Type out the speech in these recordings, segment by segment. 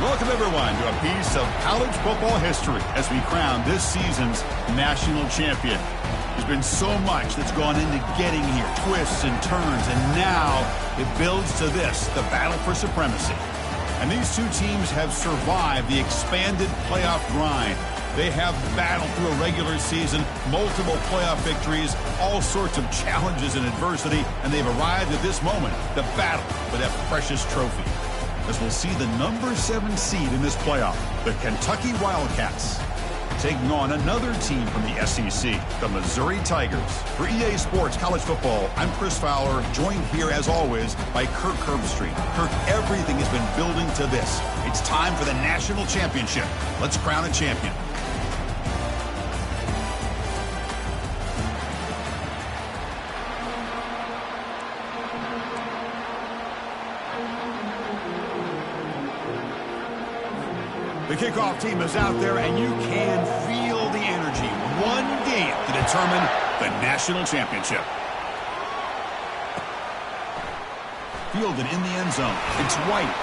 Welcome, everyone, to a piece of college football history as we crown this season's national champion. There's been so much that's gone into getting here, twists and turns, and now it builds to this, the battle for supremacy. And these two teams have survived the expanded playoff grind. They have battled through a regular season, multiple playoff victories, all sorts of challenges and adversity, and they've arrived at this moment, the battle for that precious trophy. As we'll see the number 7 seed in this playoff, the Kentucky Wildcats, taking on another team from the SEC, the Missouri Tigers. For EA Sports College Football, I'm Chris Fowler, joined here as always by Kirk Herbstreit. Kirk, everything has been building to this. It's time for the national championship. Let's crown a champion. The kickoff team is out there, and you can feel the energy. One game to determine the national championship. Fielded in the end zone. It's White.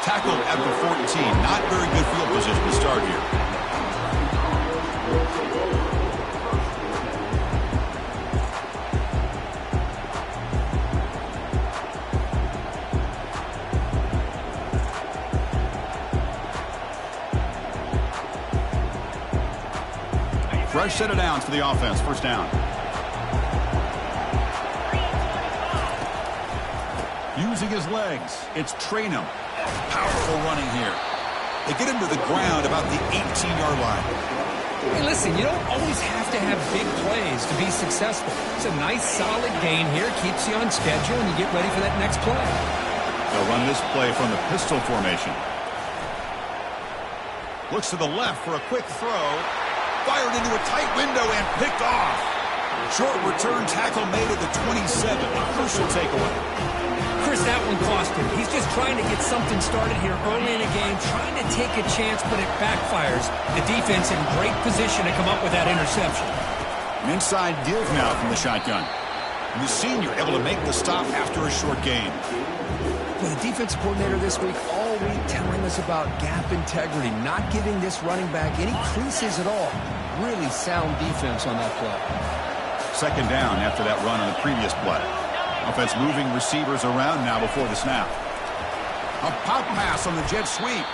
Tackled at the 14. Not very good field position to start here. Fresh set of downs for the offense. First down. Using his legs, it's Traynham. Powerful running here. They get him to the ground about the 18-yard line. Hey, listen, you don't always have to have big plays to be successful. It's a nice, solid gain here. Keeps you on schedule, and you get ready for that next play. They'll run this play from the pistol formation. Looks to the left for a quick throw. Fired into a tight window and picked off. Short return tackle made at the 27. A crucial takeaway. Chris, that one cost him. He's just trying to get something started here early in the game, trying to take a chance, but it backfires. The defense in great position to come up with that interception. An inside give now from the shotgun. And the senior able to make the stop after a short gain. Well, the defensive coordinator this week all week telling us about gap integrity, not giving this running back any creases at all. Really sound defense on that play. Second down after that run on the previous play. Offense moving receivers around now before the snap. A pop pass on the jet sweep.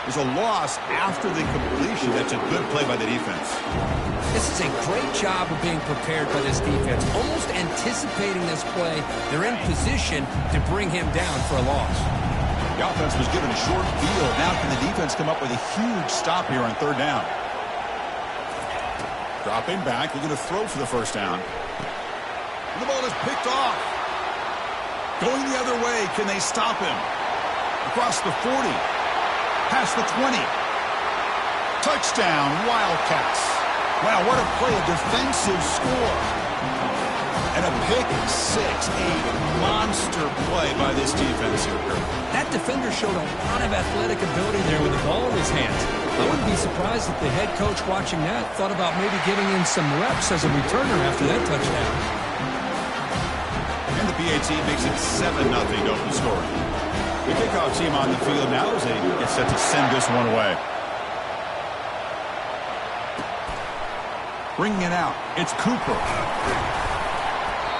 There's a loss after the completion. That's a good play by the defense. This is a great job of being prepared by this defense. Almost anticipating this play. They're in position to bring him down for a loss. The offense was given a short field. Now can the defense come up with a huge stop here on third down? Dropping back. They're going to throw for the first down. And the ball is picked off. Going the other way. Can they stop him? Across the 40. Past the 20. Touchdown, Wildcats. Wow, what a play, a defensive score. And a pick six, a monster play by this defense here. That defender showed a lot of athletic ability there with the ball in his hands. I wouldn't be surprised if the head coach watching that thought about maybe giving him some reps as a returner after that touchdown. And the PAT makes it 7-0 open scoring. The kickoff team on the field now as they get set to send this one away. Bringing it out, it's Cooper.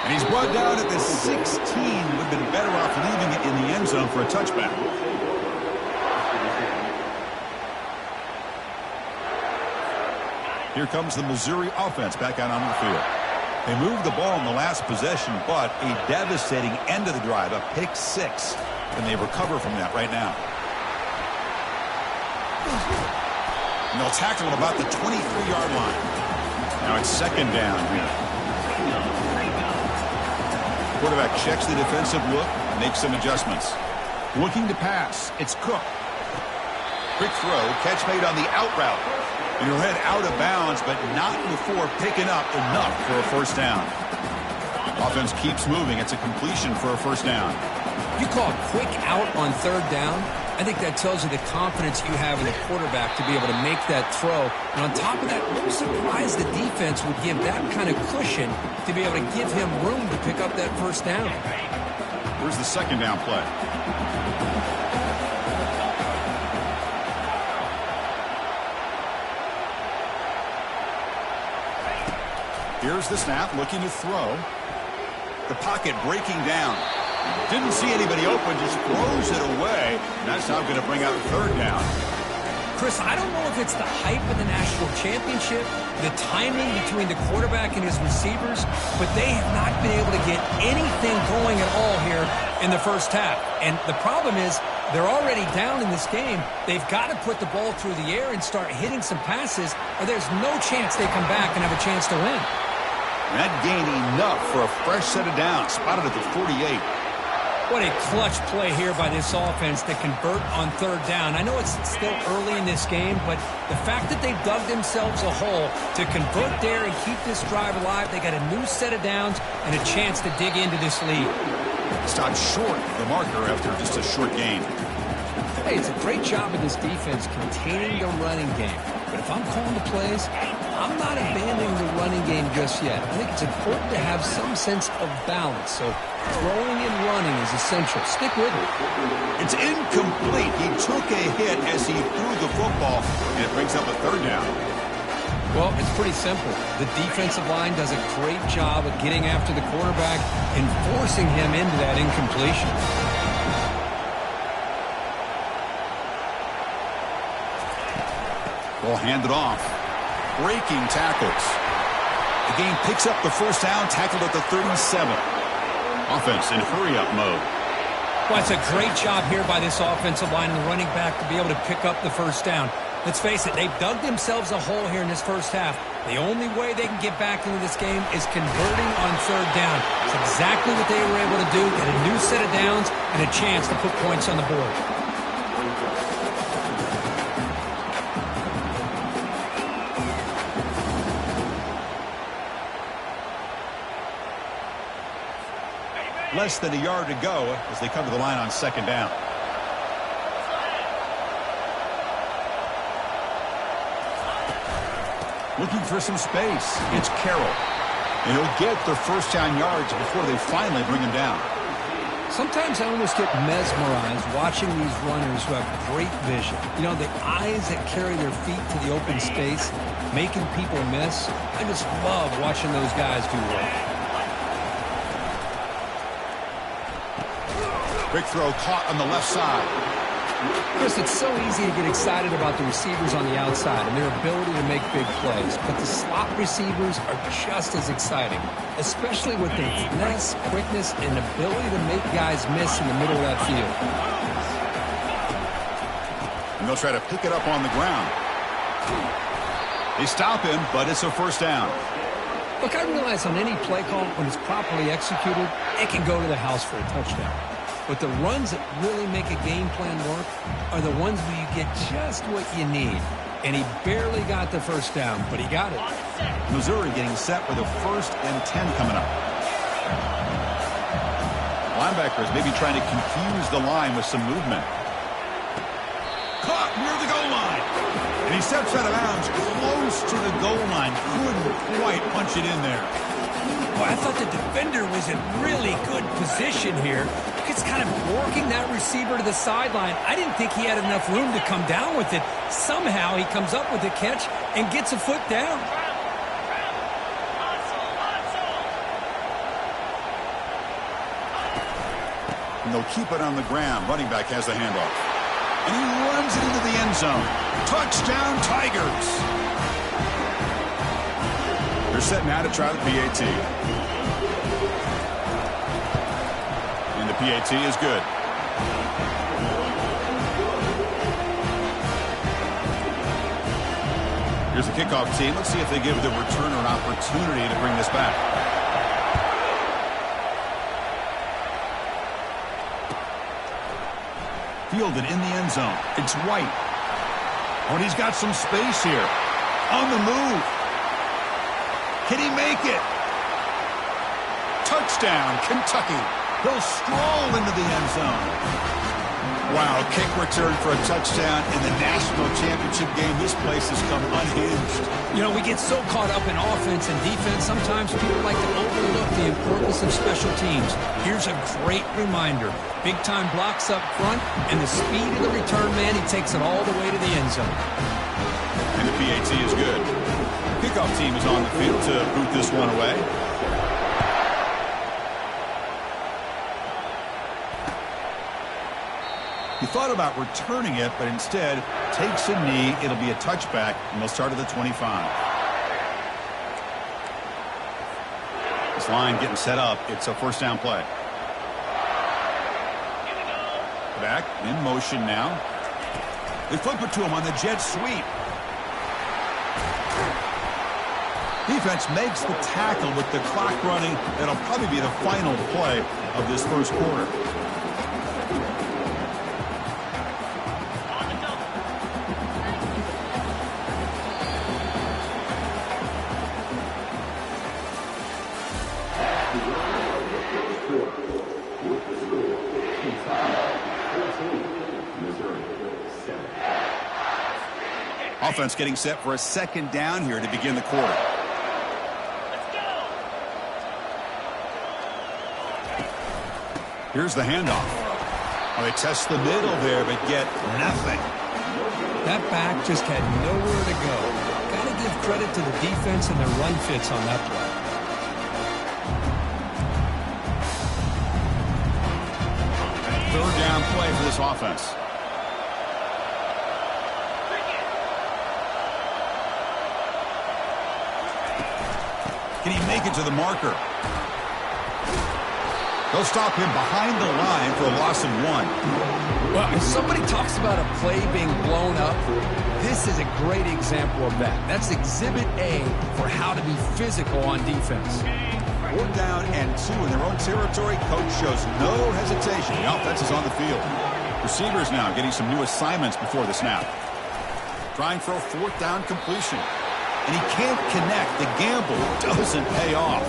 And he's brought down at the 16. Would have been better off leaving it in the end zone for a touchback. Here comes the Missouri offense back out on the field. They moved the ball in the last possession, but a devastating end of the drive, a pick six. And they recover from that right now. And they'll tackle him about the 23-yard line. Now it's second down here. Quarterback checks the defensive look, makes some adjustments. Looking to pass. It's Cook. Quick throw. Catch made on the out route. And he'll head out of bounds, but not before picking up enough for a first down. Offense keeps moving. It's a completion for a first down. You call a quick out on third down. I think that tells you the confidence you have in the quarterback to be able to make that throw. And on top of that, I'm surprised the defense would give that kind of cushion to be able to give him room to pick up that first down. Where's the second down play? Here's the snap, looking to throw. The pocket breaking down. Didn't see anybody open, just throws it away. And that's now going to bring out third down. Chris, I don't know if it's the hype of the national championship, the timing between the quarterback and his receivers, but they have not been able to get anything going at all here in the first half. And the problem is they're already down in this game. They've got to put the ball through the air and start hitting some passes, or there's no chance they come back and have a chance to win. That gained enough for a fresh set of downs, spotted at the 48. What a clutch play here by this offense to convert on third down. I know it's still early in this game, but the fact that they've dug themselves a hole to convert there and keep this drive alive, they got a new set of downs and a chance to dig into this lead. Stopped short of the marker after just a short gain. Hey, it's a great job of this defense containing the running game. But if I'm calling the plays, I'm not abandoning the running game just yet. I think it's important to have some sense of balance. So throwing and running is essential. Stick with it. It's incomplete. He took a hit as he threw the football, and it brings up a third down. Well, it's pretty simple. The defensive line does a great job of getting after the quarterback and forcing him into that incompletion. Ball handed off. Breaking tackles. The game picks up the first down, tackled at the 37. Offense in hurry-up mode. Well, it's a great job here by this offensive line and the running back to be able to pick up the first down. Let's face it, they've dug themselves a hole here in this first half. The only way they can get back into this game is converting on third down. It's exactly what they were able to do, get a new set of downs and a chance to put points on the board. Less than a yard to go as they come to the line on second down. Looking for some space. It's Carroll. And he'll get their first down yards before they finally bring him down. Sometimes I almost get mesmerized watching these runners who have great vision. You know, the eyes that carry their feet to the open space, making people miss. I just love watching those guys do work. Quick throw caught on the left side. Chris, it's so easy to get excited about the receivers on the outside and their ability to make big plays. But the slot receivers are just as exciting, especially with their finesse, quickness, and ability to make guys miss in the middle of that field. And they'll try to pick it up on the ground. They stop him, but it's a first down. Look, I realize on any play call, when it's properly executed, it can go to the house for a touchdown. But the runs that really make a game plan work are the ones where you get just what you need. And he barely got the first down, but he got it. Missouri getting set for the 1st and 10 coming up. Linebackers maybe trying to confuse the line with some movement. Caught near the goal line. And he steps out of bounds close to the goal line. Couldn't quite punch it in there. Well, I thought the defender was in really good position here. It's kind of working that receiver to the sideline. I didn't think he had enough room to come down with it. Somehow he comes up with the catch and gets a foot down. And they'll keep it on the ground. Running back has the handoff. And he runs it into the end zone. Touchdown, Tigers. They're set now to try the PAT. And the PAT is good. Here's the kickoff team. Let's see if they give the returner an opportunity to bring this back. Fielded in the end zone. It's White. Oh, and he's got some space here. On the move. Can he make it? Touchdown, Kentucky. He'll stroll into the end zone. Wow, kick return for a touchdown in the national championship game. This place has come unhinged. You know, we get so caught up in offense and defense, sometimes people like to overlook the importance of special teams. Here's a great reminder. Big-time blocks up front, and the speed of the return man, he takes it all the way to the end zone. And the PAT is good. Kickoff team is on the field to boot this one away. He thought about returning it, but instead takes a knee. It'll be a touchback, and they'll start at the 25. This line getting set up. It's a first down play. Back in motion now. They flip it to him on the jet sweep. Defense makes the tackle with the clock running. That'll probably be the final play of this first quarter. Offense getting set for a second down here to begin the quarter. Here's the handoff. Oh, they test the middle there, but get nothing. That back just had nowhere to go. Got to give credit to the defense and their run fits on that play. Third down play for this offense. Can he make it to the marker? They'll stop him behind the line for a loss of 1. Well, if somebody talks about a play being blown up, this is a great example of that. That's Exhibit A for how to be physical on defense. 4th down and 2 in their own territory. Coach shows no hesitation. The offense is on the field. Receivers now getting some new assignments before the snap. Trying for a 4th down completion. And he can't connect. The gamble doesn't pay off.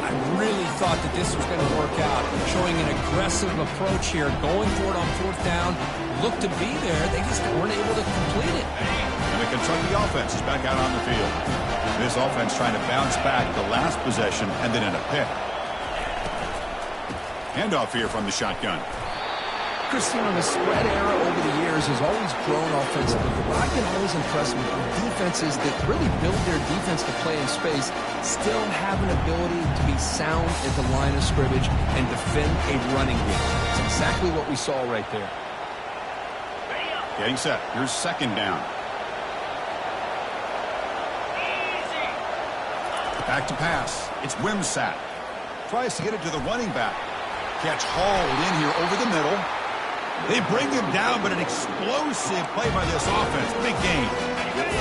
I really thought that this was going to work out. Showing an aggressive approach here. Going for it on 4th down. Looked to be there. They just weren't able to complete it. And the Kentucky offense is back out on the field. This offense trying to bounce back the last possession and then in a pick. Handoff here from the shotgun. Christian, the spread era over the years has always grown offensively. But I've been always impressed with defenses that really build their defense to play in space, still have an ability to be sound at the line of scrimmage and defend a running game. It's exactly what we saw right there. Getting set. Here's 2nd down. Back to pass. It's Wimsatt. Tries to get it to the running back. Catch hauled in here over the middle. They bring him down, but an explosive play by this offense. Big game.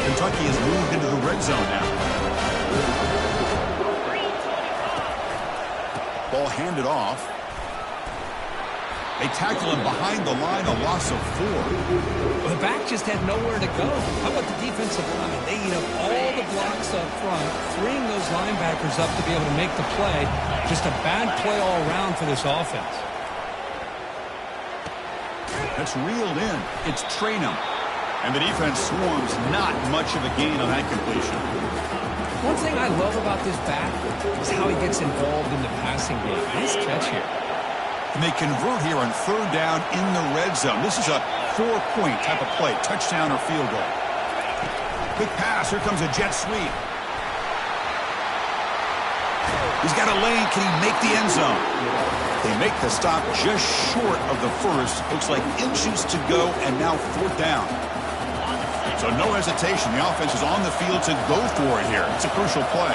Kentucky has moved into the red zone now. Ball handed off. They tackle him behind the line, a loss of 4. Well, the back just had nowhere to go. How about the defensive line? They eat up all the blocks up front, freeing those linebackers up to be able to make the play. Just a bad play all around for this offense. That's reeled in. It's Traynham. And the defense swarms. Not much of a gain on that completion. One thing I love about this back is how he gets involved in the passing game. Nice catch here. And they convert here on 3rd down in the red zone. This is a 4-point type of play. Touchdown or field goal. Quick pass. Here comes a jet sweep. He's got a lane. Can he make the end zone? They make the stop just short of the first. Looks like inches to go, and now 4th down. So no hesitation. The offense is on the field to go for it here. It's a crucial play.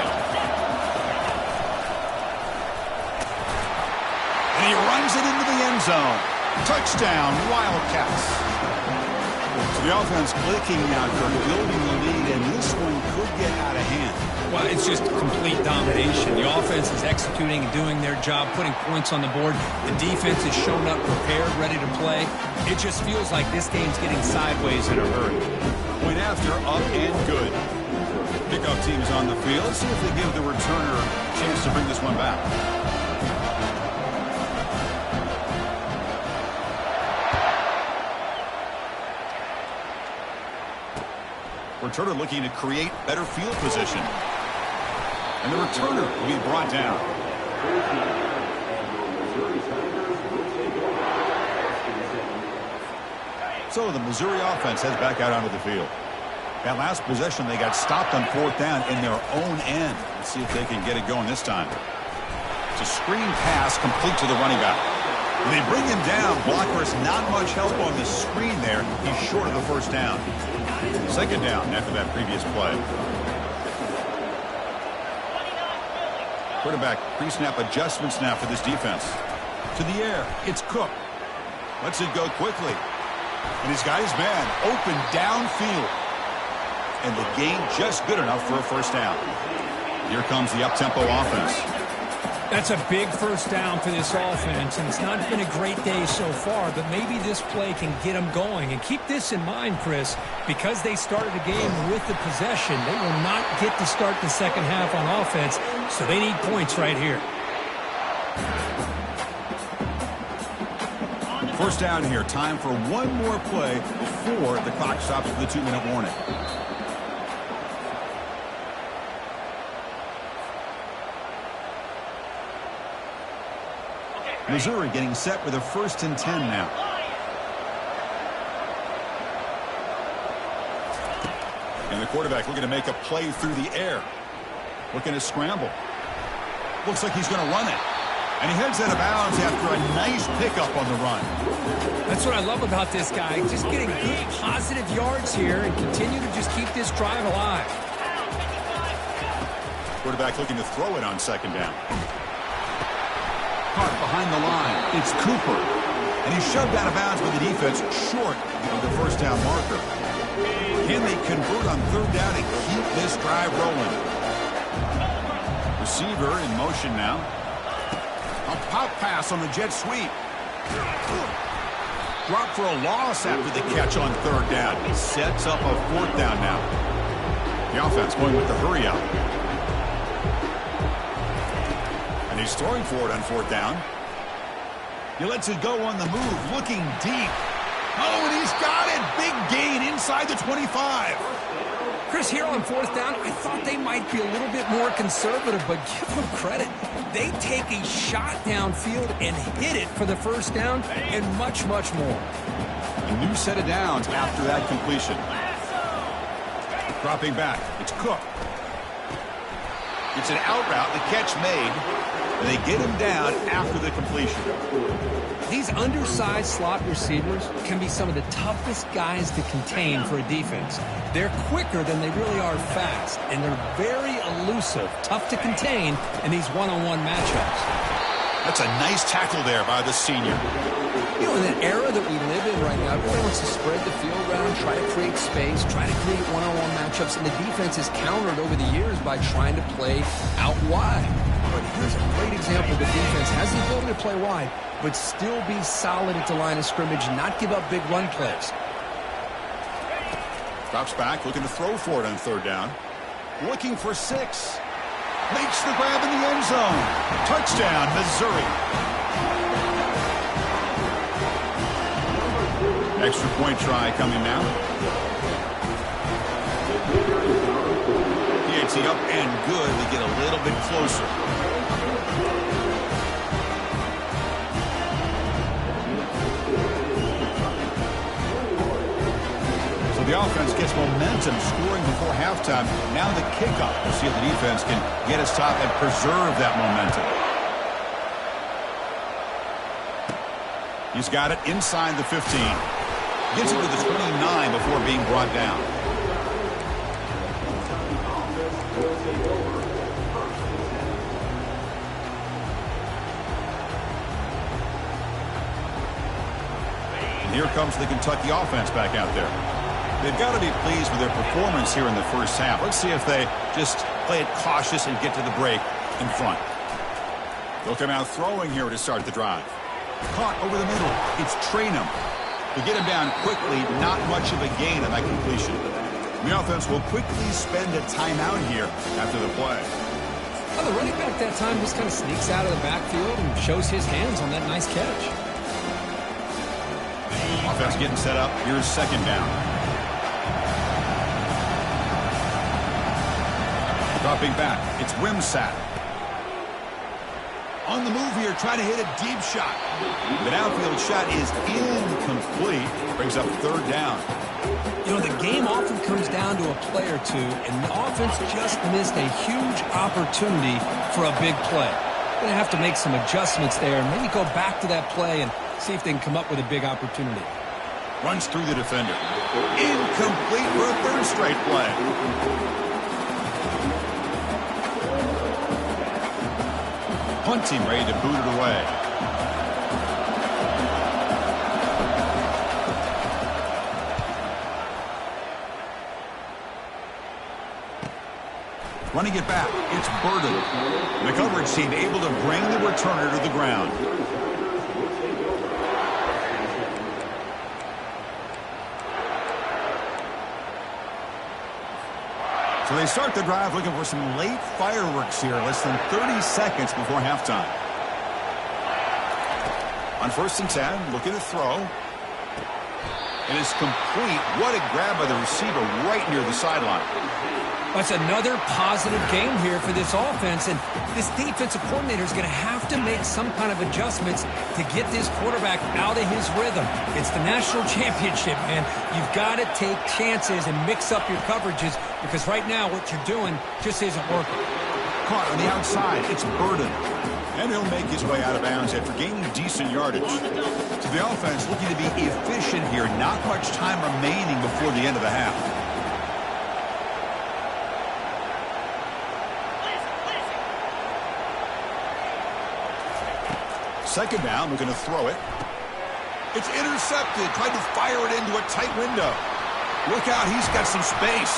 And he runs it into the end zone. Touchdown, Wildcats. So the offense clicking now, building the lead, and this one could get out of hand. Well, it's just complete domination. The offense is executing and doing their job, putting points on the board. The defense is shown up, prepared, ready to play. It just feels like this game's getting sideways in a hurry. Point after, up and good. Kickoff team is on the field. Let's see if they give the returner a chance to bring this one back. Returner looking to create better field position. And the returner will be brought down. So the Missouri offense heads back out onto the field. That last possession, they got stopped on 4th down in their own end. Let's see if they can get it going this time. It's a screen pass complete to the running back. When they bring him down, blockers not much help on the screen there. He's short of the 1st down. 2nd down after that previous play. Quarterback pre-snap adjustments now for this defense. To the air, it's Cook. Lets it go quickly. And he's got his man open downfield. And the gain just good enough for a 1st down. Here comes the up-tempo offense. That's a big 1st down for this offense, and it's not been a great day so far, but maybe this play can get them going. And keep this in mind, Chris, because they started the game with the possession, they will not get to start the second half on offense, so they need points right here. 1st down here. Time for one more play before the clock stops with the 2-minute warning. Missouri getting set with a 1st and 10 now. And the quarterback looking to make a play through the air. Looking to scramble. Looks like he's going to run it. And he heads out of bounds after a nice pickup on the run. That's what I love about this guy. Just getting good positive yards here and continue to just keep this drive alive. Quarterback looking to throw it on 2nd down. Caught behind the line. It's Cooper. And he's shoved out of bounds by the defense short of the 1st down marker. Can they convert on 3rd down and keep this drive rolling? Receiver in motion now. A pop pass on the jet sweep. Drop for a loss after the catch on 3rd down. He sets up a 4th down now. The offense going with the hurry out. And he's throwing for it on 4th down. He lets it go on the move, looking deep. Oh, and he's got it. Big gain inside the 25. Chris, here on 4th down, I thought they might be a little bit more conservative, but give them credit. They take a shot downfield and hit it for the 1st down and much, much more. A new set of downs after that completion. Dropping back, it's Cook. It's an out route, the catch made, and they get him down after the completion. These undersized slot receivers can be some of the toughest guys to contain for a defense. They're quicker than they really are fast, and they're very elusive, tough to contain in these one-on-one matchups. That's a nice tackle there by the senior. You know, in the era that we live in right now, everyone wants to spread the field around, try to create space, try to create one-on-one matchups, and the defense is countered over the years by trying to play out wide. But here's a great example. The defense has the ability to play wide, but still be solid at the line of scrimmage, not give up big run plays. Drops back, looking to throw for it on 3rd down. Looking for 6. Makes the grab in the end zone. Touchdown, Missouri. Extra point try coming now. PAT up and good. They get a little bit closer. So the offense gets momentum, scoring before halftime. Now the kickoff. We'll see if the defense can get us top and preserve that momentum. He's got it inside the 15. Gets it to the 29 before being brought down. And here comes the Kentucky offense back out there. They've got to be pleased with their performance here in the 1st half. Let's see if they just play it cautious and get to the break in front. They'll come out throwing here to start the drive. Caught over the middle. It's Traynham. To get him down quickly, not much of a gain on that completion. The offense will quickly spend a timeout here after the play. Well, the running back that time just kind of sneaks out of the backfield and shows his hands on that nice catch. Offense getting set up. Here's 2nd down. Dropping back. It's Wimsatt. On the move here, trying to hit a deep shot. The downfield shot is incomplete. Brings up third down. You know, the game often comes down to a play or two, and the offense just missed a huge opportunity for a big play. Going to have to make some adjustments there and maybe go back to that play and see if they can come up with a big opportunity. Runs through the defender. Incomplete for a third straight play. Punt team ready to boot it away. Running it back, it's Burden. The coverage team able to bring the returner to the ground. So they start the drive looking for some late fireworks here, less than 30 seconds before halftime. On 1st and 10, looking to throw. It is complete. What a grab by the receiver right near the sideline. That's another positive game here for this offense, and this defensive coordinator is going to have to make some kind of adjustments to get this quarterback out of his rhythm. It's the national championship, man. You've got to take chances and mix up your coverages because right now what you're doing just isn't working. Caught on the outside. It's Burden. And he'll make his way out of bounds after gaining decent yardage. So the offense looking to be efficient here. Not much time remaining before the end of the half. Second down, we're going to throw it. It's intercepted. Tried to fire it into a tight window. Look out, he's got some space.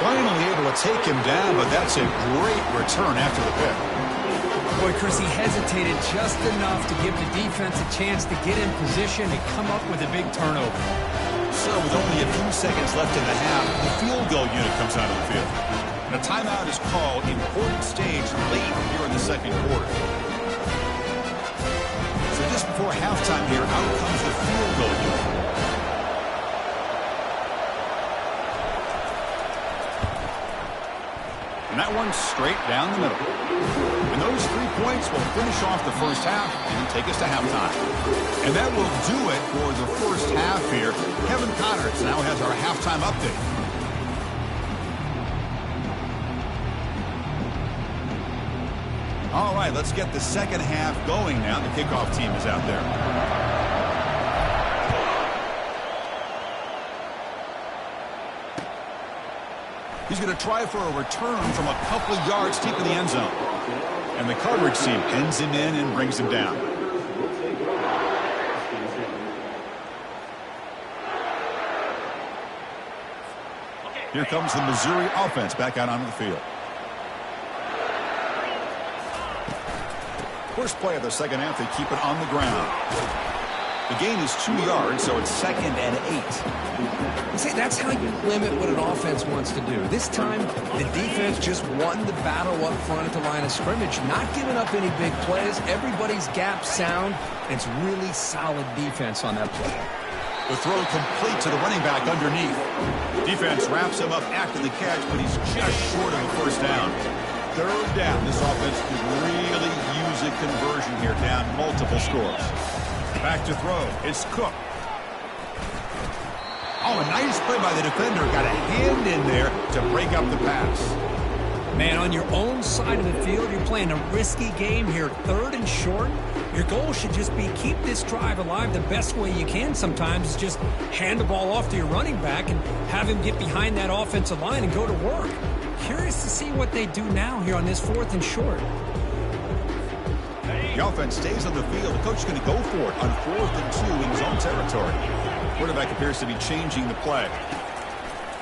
Finally able to take him down, but that's a great return after the pick. Boy, Chris, he hesitated just enough to give the defense a chance to get in position and come up with a big turnover. So with only a few seconds left in the half, the field goal unit comes out of the field. And a timeout is called, important stage late here in the second quarter. So just before halftime here, out comes the field goal unit. And that one's straight down the middle. And those 3 points will finish off the first half and take us to halftime. And that will do it for the first half here. Kevin Connors now has our halftime update. All right, let's get the second half going now. The kickoff team is out there. He's going to try for a return from a couple of yards deep in the end zone. And the coverage team pins him in and brings him down. Here comes the Missouri offense back out onto the field. First play of the second half, they keep it on the ground. The gain is 2 yards, so it's 2nd and 8. See, that's how you limit what an offense wants to do. This time, the defense just won the battle up front at the line of scrimmage, not giving up any big plays. Everybody's gap sound, and it's really solid defense on that play. The throw complete to the running back underneath. Defense wraps him up after the catch, but he's just short of a first down. Third down. This offense could really use a conversion here, down multiple scores. Back to throw. It's Cook. Oh, a nice play by the defender. Got a hand in there to break up the pass. Man, on your own side of the field, you're playing a risky game here. 3rd and short. Your goal should just be keep this drive alive the best way you can sometimes is just hand the ball off to your running back and have him get behind that offensive line and go to work. Curious to see what they do now here on this 4th and short. The offense stays on the field. The coach is going to go for it on 4th and 2 in his own territory. Quarterback appears to be changing the play.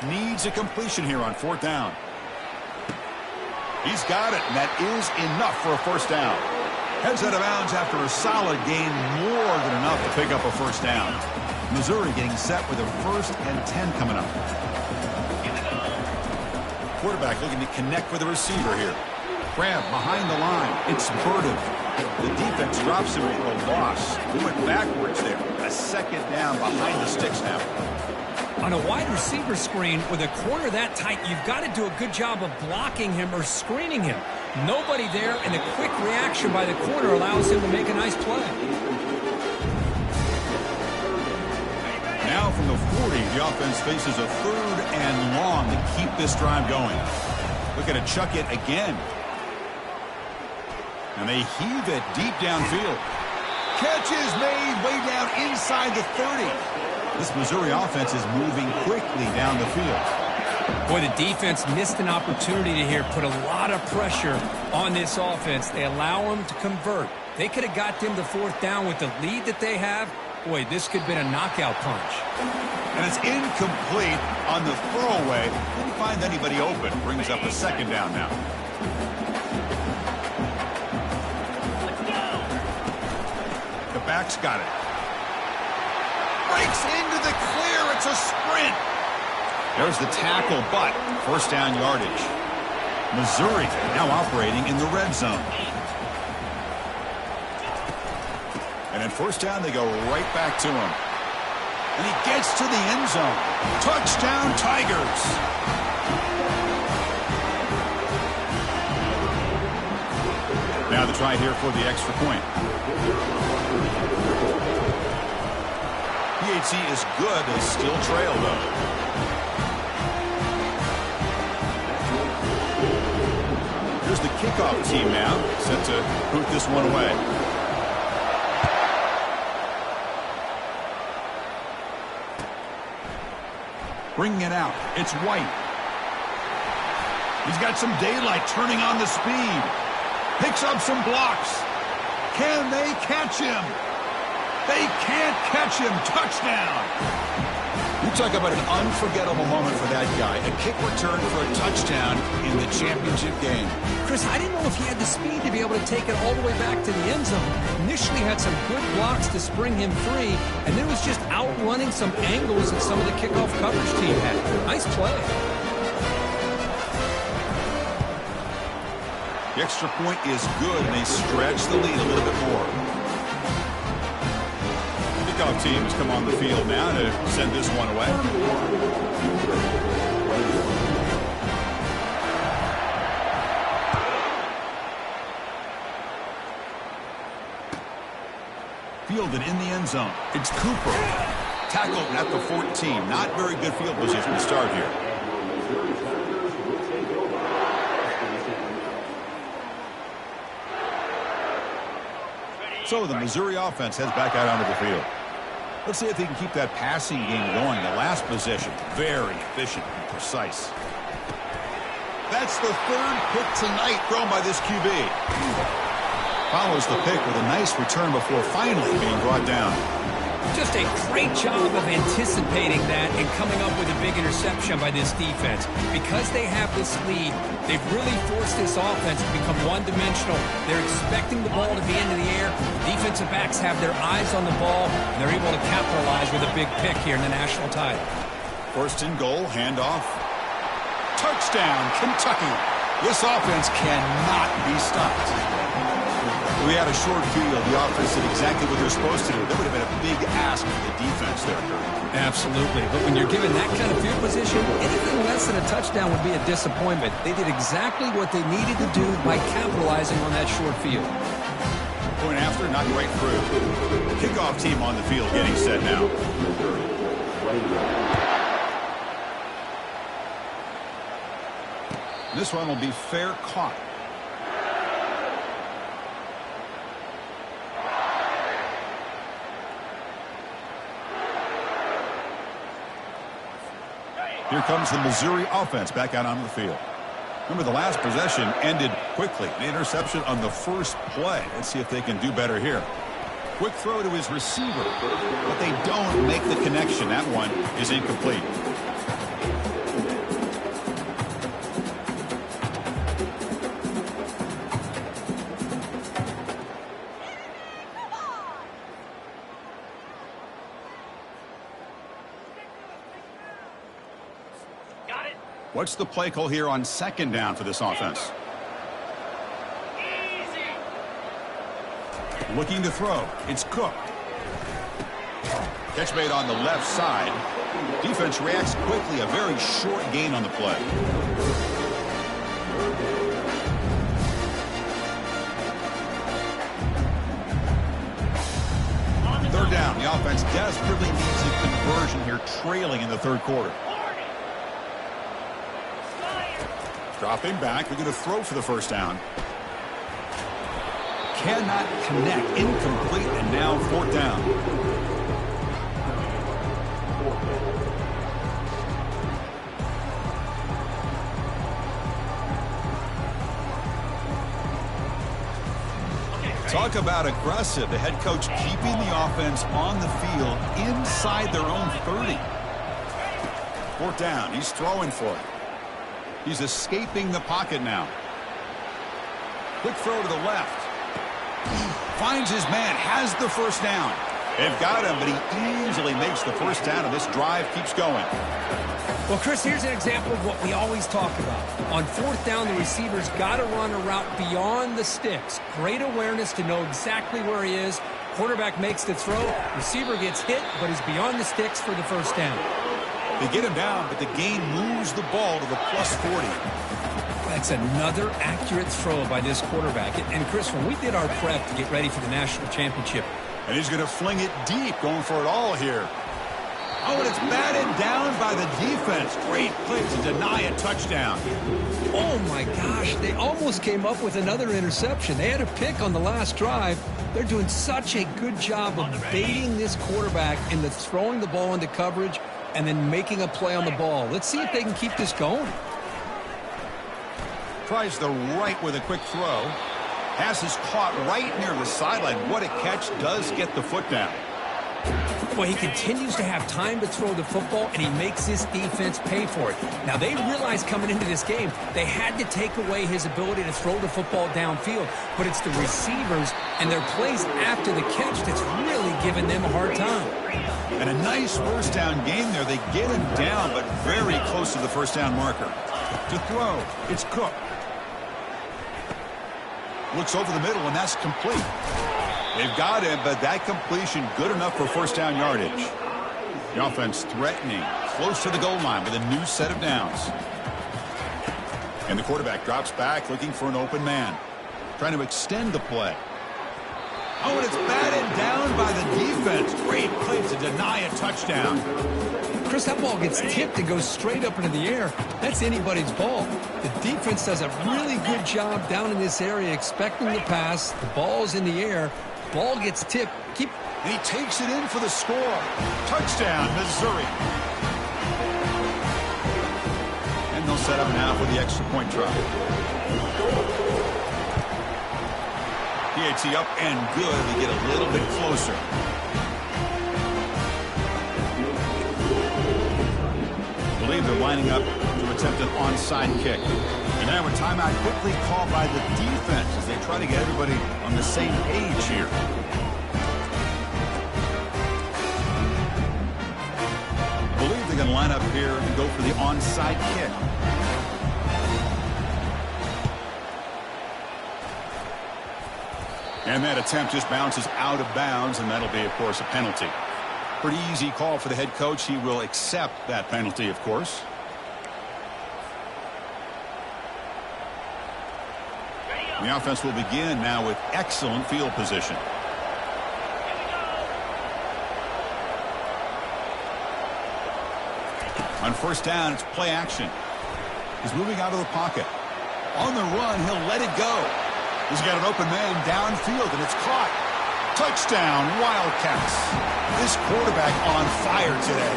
Needs a completion here on 4th down. He's got it, and that is enough for a first down. Heads out of bounds after a solid gain, more than enough to pick up a first down. Missouri getting set with a 1st and 10 coming up. Quarterback looking to connect with the receiver here. Grab behind the line. It's Burden. The defense drops him for a loss. He went backwards there. A 2nd down behind the sticks now. On a wide receiver screen with a corner that tight, you've got to do a good job of blocking him or screening him. Nobody there, and the quick reaction by the corner allows him to make a nice play. Now from the 40, the offense faces a 3rd and long to keep this drive going. Looking to chuck it again. And they heave it deep downfield. Catch is made way down inside the 30. This Missouri offense is moving quickly down the field. Boy, the defense missed an opportunity to here put a lot of pressure on this offense. They allow them to convert. They could have got them to 4th down with the lead that they have. Boy, this could have been a knockout punch. And it's incomplete on the throwaway. Didn't find anybody open. Brings up a 2nd down now. The back's got it. Breaks into the clear. It's a sprint. There's the tackle, but 1st down yardage. Missouri now operating in the red zone. And at 1st down, they go right back to him. And he gets to the end zone. Touchdown, Tigers. Now the try here for the extra point. PHC is good. They still trail, though. Here's the kickoff team now, set to boot this one away. Bringing it out. It's White. He's got some daylight turning on the speed. Picks up some blocks. Can they catch him? They can't catch him. Touchdown. You talk about an unforgettable moment for that guy. A kick return for a touchdown in the championship game. Chris, I didn't know if he had the speed to be able to take it all the way back to the end zone. Initially had some good blocks to spring him free, and then was just outrunning some angles that some of the kickoff coverage team had. Nice play. The extra point is good, and they stretch the lead a little bit more. Kickoff teams come on the field now to send this one away. Fielded in the end zone. It's Cooper. Tackled at the 14. Not very good field position to start here. So the Missouri offense heads back out onto the field. Let's see if they can keep that passing game going. The last possession, very efficient and precise. That's the 3rd pick tonight thrown by this QB. Follows the pick with a nice return before finally being brought down. Just a great job of anticipating that and coming up with a big interception by this defense. Because they have this lead, they've really forced this offense to become one-dimensional. They're expecting the ball to be into the air. Defensive backs have their eyes on the ball, and they're able to capitalize with a big pick here in the national title. 1st and goal, handoff. Touchdown, Kentucky. This offense cannot be stopped. We had a short field. The offense did exactly what they're supposed to do. That would have been a big ask for the defense there, Kurt. Absolutely. But when you're given that kind of field position, anything less than a touchdown would be a disappointment. They did exactly what they needed to do by capitalizing on that short field. Point after, not right through. Kickoff team on the field getting set now. This one will be fair caught. Here comes the Missouri offense back out onto the field. Remember, the last possession ended quickly. An interception on the first play. Let's see if they can do better here. Quick throw to his receiver, but they don't make the connection. That one is incomplete. What's the play call here on 2nd down for this offense? Looking to throw. It's Cook. Catch made on the left side. Defense reacts quickly. A very short gain on the play. Third down. The offense desperately needs a conversion here, trailing in the third quarter. Dropping back. They're going to throw for the first down. Cannot connect. Incomplete. And now fourth down. Talk about aggressive. The head coach keeping the offense on the field inside their own 30. Fourth down. He's throwing for it. He's escaping the pocket now. Quick throw to the left. Finds his man. Has the first down. They've got him, but he easily makes the first down, and this drive keeps going. Well, Chris, here's an example of what we always talk about. On fourth down, the receiver's got to run a route beyond the sticks. Great awareness to know exactly where he is. Quarterback makes the throw. Receiver gets hit, but is beyond the sticks for the first down. They get him down, but the gain moves the ball to the plus 40. That's another accurate throw by this quarterback. And Chris, when we did our prep to get ready for the national championship. And he's going to fling it deep, going for it all here. Oh, and it's batted down by the defense. Great play to deny a touchdown. Oh, my gosh. They almost came up with another interception. They had a pick on the last drive. They're doing such a good job of baiting this quarterback into throwing the ball into coverage and then making a play on the ball. Let's see if they can keep this going. Tries the right with a quick throw. Pass is caught right near the sideline. What a catch. Does get the foot down. Well, he continues to have time to throw the football, and he makes his defense pay for it. Now, they realized coming into this game they had to take away his ability to throw the football downfield, but it's the receivers and their plays after the catch that's really giving them a hard time. And a nice first down game there. They get him down, but very close to the first down marker. To throw, it's Cook. Looks over the middle, and that's complete. They've got him, but that completion good enough for first down yardage. The offense threatening, close to the goal line with a new set of downs. And the quarterback drops back, looking for an open man. Trying to extend the play. Oh, and it's batted down by the defense. Great play to deny a touchdown. Chris, that ball gets tipped and goes straight up into the air. That's anybody's ball. The defense does a really good job down in this area expecting the pass. The ball's in the air. Ball gets tipped. And he takes it in for the score. Touchdown, Missouri. And they'll set up now for the extra point try. PAT up and good. We get a little bit closer. I believe they're lining up to attempt an onside kick. And now a timeout quickly called by the defense as they try to get everybody on the same page here. I believe they're going to line up here and go for the onside kick. And that attempt just bounces out of bounds, and that'll be, of course, a penalty. Pretty easy call for the head coach. He will accept that penalty, of course. The offense will begin now with excellent field position. On first down, it's play action. He's moving out of the pocket. On the run, he'll let it go. He's got an open man downfield, and it's caught. Touchdown, Wildcats. This quarterback on fire today.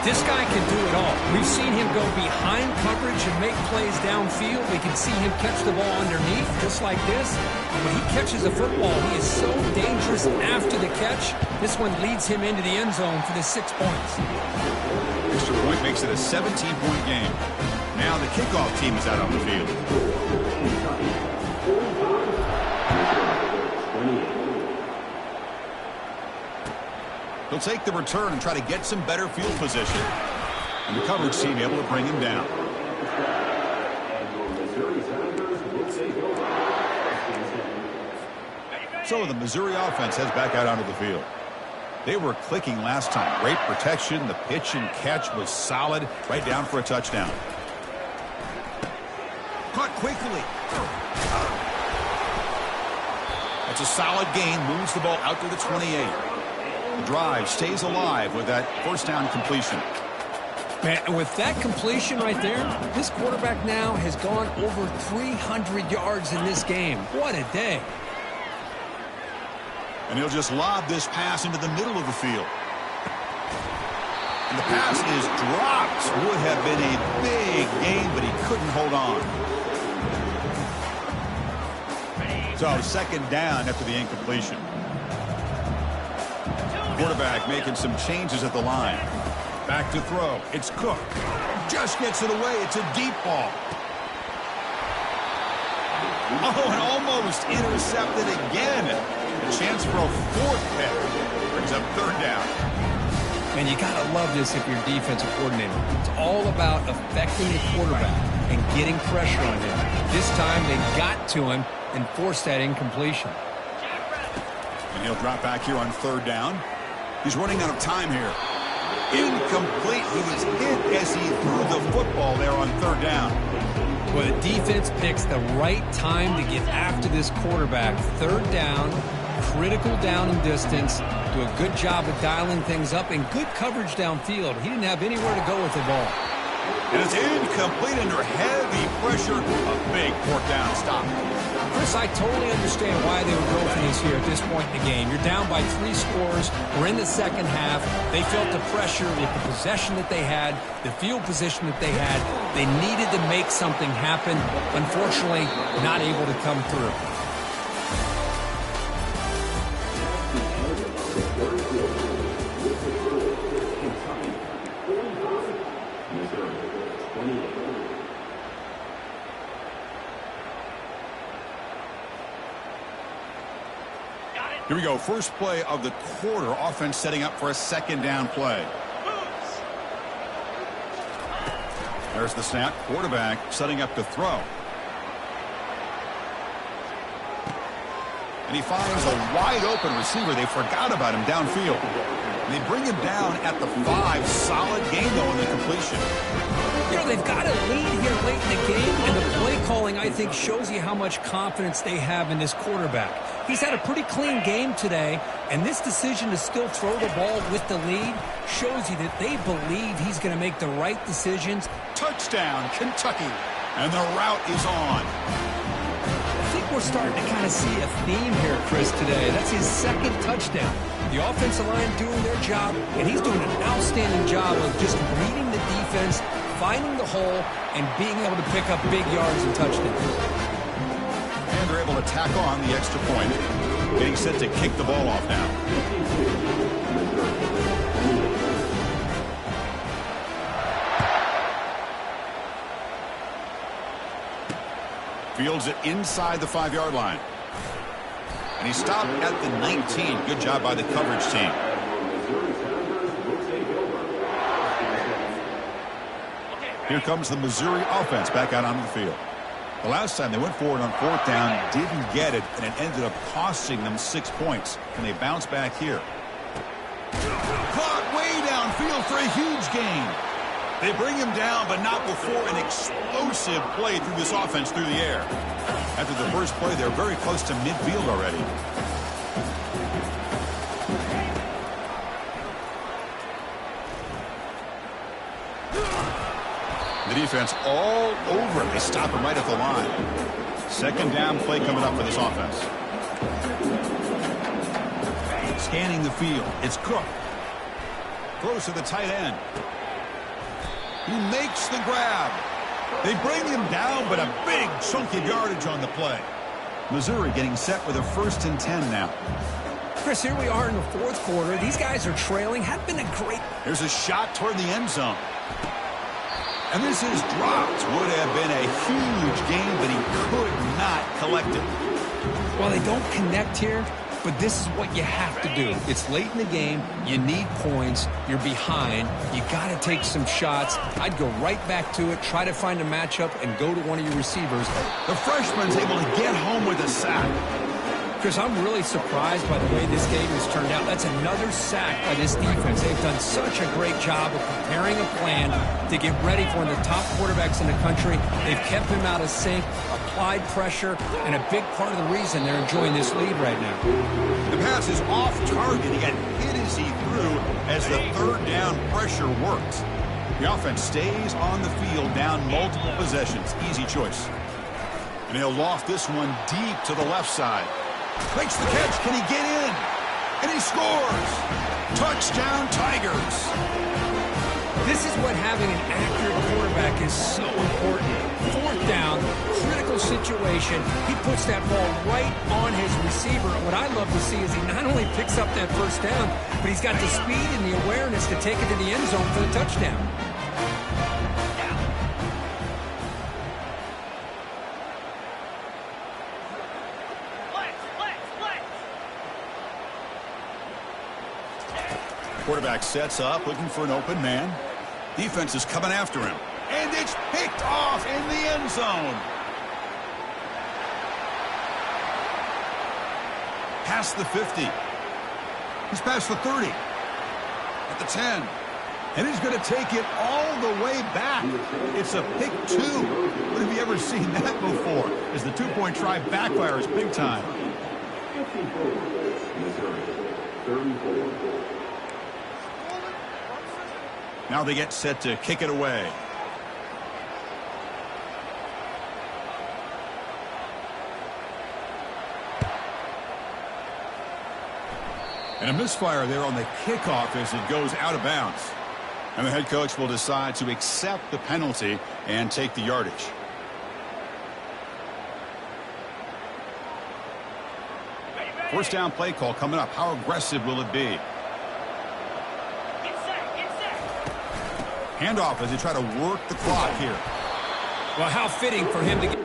This guy can do it all. We've seen him go behind coverage and make plays downfield. We can see him catch the ball underneath, just like this. When he catches a football, he is so dangerous after the catch. This one leads him into the end zone for the 6 points. Extra point makes it a 17-point game. Now the kickoff team is out on the field. He'll take the return and try to get some better field position. And the coverage team able to bring him down. So the Missouri offense heads back out onto the field. They were clicking last time. Great protection. The pitch and catch was solid. Right down for a touchdown. Caught quickly. That's a solid gain. Moves the ball out to the 28. The drive stays alive with that first down completion. Man, with that completion right there, this quarterback now has gone over 300 yards in this game. What a day. And he'll just lob this pass into the middle of the field. And the pass is dropped. Would have been a big gain, but he couldn't hold on. So second down after the incompletion. Quarterback making some changes at the line. Back to throw. It's Cook. Just gets it away. It's a deep ball. Oh, and almost intercepted again. A chance for a fourth pick. Brings up third down. And you got to love this if you're a defensive coordinator. It's all about affecting the quarterback and getting pressure on him. This time they got to him and forced that incompletion. And he'll drop back here on third down. He's running out of time here. Incomplete. He was hit as he threw the football there on third down. Well, the defense picks the right time to get after this quarterback. Third down, critical down and distance. Do a good job of dialing things up and good coverage downfield. He didn't have anywhere to go with the ball. And it's incomplete under heavy pressure. A big fourth down stop. Chris, I totally understand why they would go for this here at this point in the game. You're down by 3 scores. We're in the second half. They felt the pressure with the possession that they had, the field position that they had. They needed to make something happen. Unfortunately, not able to come through. Here we go. First play of the quarter. Offense setting up for a second down play. There's the snap. Quarterback setting up to throw. And he finds a wide open receiver. They forgot about him downfield. And they bring him down at the 5. Solid gain, though, in the completion. You know, they've got a lead here late in the game, and the play calling, I think, shows you how much confidence they have in this quarterback. He's had a pretty clean game today, and this decision to still throw the ball with the lead shows you that they believe he's going to make the right decisions. Touchdown, Kentucky. And the route is on. I think we're starting to kind of see a theme here, Chris, today. That's his second touchdown. The offensive line doing their job, and he's doing an outstanding job of just reading the defense, finding the hole, and being able to pick up big yards and touchdowns. And they're able to tack on the extra point. Getting set to kick the ball off now. Fields it inside the 5-yard line. And he stopped at the 19. Good job by the coverage team. Here comes the Missouri offense back out onto the field. The last time they went forward on fourth down, didn't get it, and it ended up costing them 6 points. Can they bounce back here? Caught way downfield for a huge gain. They bring him down, but not before an explosive play through this offense through the air. After the first play, they're very close to midfield already. The defense all over it. They stop him right at the line. Second down play coming up for this offense. Scanning the field. It's Cook. Throws to the tight end. He makes the grab. They bring him down, but a big chunk of yardage on the play. Missouri getting set with a 1st and 10 now. Chris, here we are in the fourth quarter. These guys are trailing. Have been a great... Here's a shot toward the end zone. And this is dropped. Would have been a huge gain, but he could not collect it. Well, they don't connect here, but this is what you have to do. It's late in the game. You need points. You're behind. You got to take some shots. I'd go right back to it, try to find a matchup, and go to one of your receivers. The freshman's able to get home with a sack. Chris, I'm really surprised by the way this game has turned out. That's another sack by this defense. They've done such a great job of preparing a plan to get ready for one of the top quarterbacks in the country. They've kept him out of sync, applied pressure, and a big part of the reason they're enjoying this lead right now. The pass is off target. He got hit as he threw as the third down pressure worked. The offense stays on the field down multiple possessions. Easy choice. And he'll loft this one deep to the left side. Makes the catch. Can he get in? And he scores. Touchdown, Tigers. This is what having an accurate quarterback is so important. Fourth down, critical situation. He puts that ball right on his receiver. What I love to see is he not only picks up that first down, but he's got the speed and the awareness to take it to the end zone for the touchdown. Quarterback sets up, looking for an open man. Defense is coming after him. And it's picked off in the end zone. Past the 50. He's past the 30. At the 10. And he's going to take it all the way back. It's a pick 2. When have you ever seen that before? As the two-point try backfires big time. Now they get set to kick it away. And a misfire there on the kickoff as it goes out of bounds. And the head coach will decide to accept the penalty and take the yardage. First down play call coming up. How aggressive will it be? Handoff as they try to work the clock here. Well, how fitting for him to get...